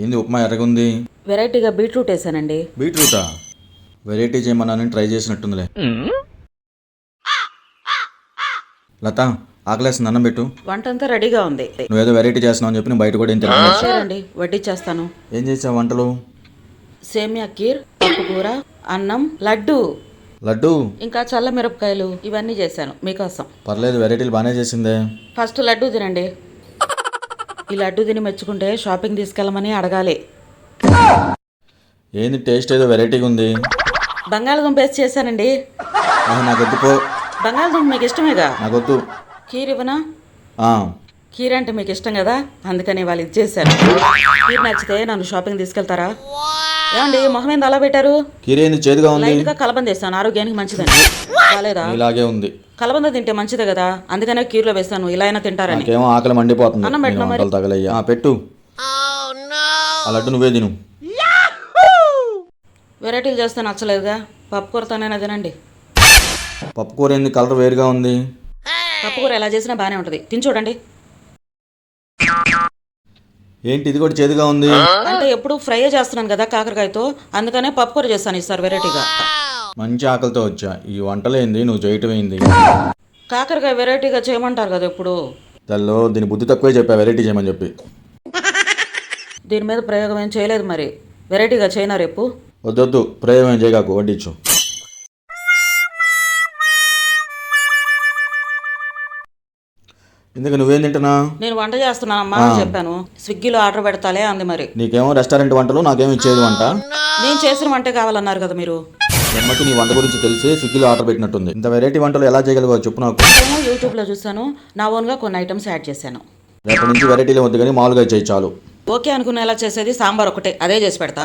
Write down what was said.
ఏంది ఉప్మా ఎర్రగుంది? వెరైటీగా బీట్రూట్ వేసానండి. బీట్రూటా? Variety చేయమన్నానని try చేసినట్టుందిలే. లత, ఆకలేస్తుంది, అన్నం పెట్టు. వంట అంతా రెడీగా ఉంది. నువ్వేదో వెరైటీ చేస్తున్నావు అని చెప్పి నేను బయట కూడా ఏం తినలేదు. చేరండి, వడ్డిచ్చేస్తాను. ఏం చేసావు వంటలు? సేమియా కీర్, పప్పు కూర, అన్నం, లడ్డు, లడ్డు. ఇంకా చల్ల మిరపకాయలు, ఇవన్నీ చేశాను మీకోసం. పర్లేదు, వెరైటీలు బాగానే చేసిందే. ఫస్ట్ లడ్డు తినండి. ఈ లడ్డు తిని మెచ్చుకుంటే షాపింగ్ తీసుకెళ్ళమని అడగాలి. ఏంది టేస్ట్ ఏదో వెరైటీగా ఉంది. బంగాళదుంప వేసి చేశానండి. నాకొద్దు పో. బంగాళదుంప మీకు ఇష్టమేగా? నాకొద్దు. కీర్ ఇవ్వనా? ఆ, కీర్ అంటే మీకు ఇష్టం కదా, అందుకని వాళ్ళు ఇది చేశాను. కీర్ నచ్చితే నన్ను షాపింగ్ తీసుకెళ్తారా? ఏమండి మొహం ఏంది అలా పెట్టారు? కీరేంది చేదుగా ఉంది. లైట్ గా కలబంద వేస్తాను, ఆరోగ్యానికి మంచిదండి. కాలేదా? ఇలాగే ఉంది. కలబంద తింటే మంచిదే కదా, అందుకనే కీర్లో వేస్తాను. ఇలా అయినా తింటారని. నాకేమో ఆకలి మండిపోతుంది. అన్నం పెట్టనా మరి? వంటలు తగలయ్యా. పెట్టు. ఆ లడ్డు నువ్వే తిను. వెరైటీలు చేస్తే నచ్చలేదుగా, పప్పు కూరతోనైనా తినండి. పప్పు కూర ఏంది కలర్ వేరుగా ఉంది? పప్పు కూర ఎలా చేసినా బాగానే ఉంటుంది, తిని చూడండి. ఏంటి ఇది కూడా చేదుగా ఉంది? అంటే ఎప్పుడు ఫ్రై చేస్తున్నాను కదా కాకరకాయతో, అందుకనే పప్పు కూర చేస్తాను ఈసారి వెరైటీగా. మంచి ఆకలితో వచ్చా. ఈ వంటలు ఏంది నువ్వు చేయటం ఏంది? కాకరకాయ వెరైటీగా చేయమంటారు కదా ఎప్పుడు. తల్లో దీని బుద్ధి తక్కువే చెప్పా వెరైటీ చేయమని చెప్పి. దీని మీద ప్రయోగం ఏం చేయలేదు మరి, వెరైటీగా చేయనా రేపు? వద్దొద్దు, ప్రయోగం చేయగాకు, వడ్డించు. ఎందుకు నువ్వేం తింటున్నా? నేను వంట చేస్తున్నానమ్మా అని చెప్పాను. స్విగ్గీలో ఆర్డర్ పెడతాలే అంది మరి. నీకేమో రెస్టారెంట్ వంటలు, నాకేమో ఇచ్చేది వంట. నేను చేసిన వంటే కావాలన్నారు కదా మీరు. ఎమ్మకి నీ వంట గురించి తెలిసి స్విగ్గీలో ఆర్డర్ పెట్టినట్టుంది. ఇంత వెరైటీ వంటలు ఎలా చేయగలిగావు చెప్పు నాకు. నేను యూట్యూబ్లో చూసాను, నా ఓన్గా కొన్ని ఐటమ్స్ యాడ్ చేశాను. రేపటి నుంచి వెరైటీలు వద్దు కానీ మామూలుగా చేయి చాలు. ఓకే అనుకునేలా చేసేది సాంబార్ ఒకటే, అదే చేసి పెడతా.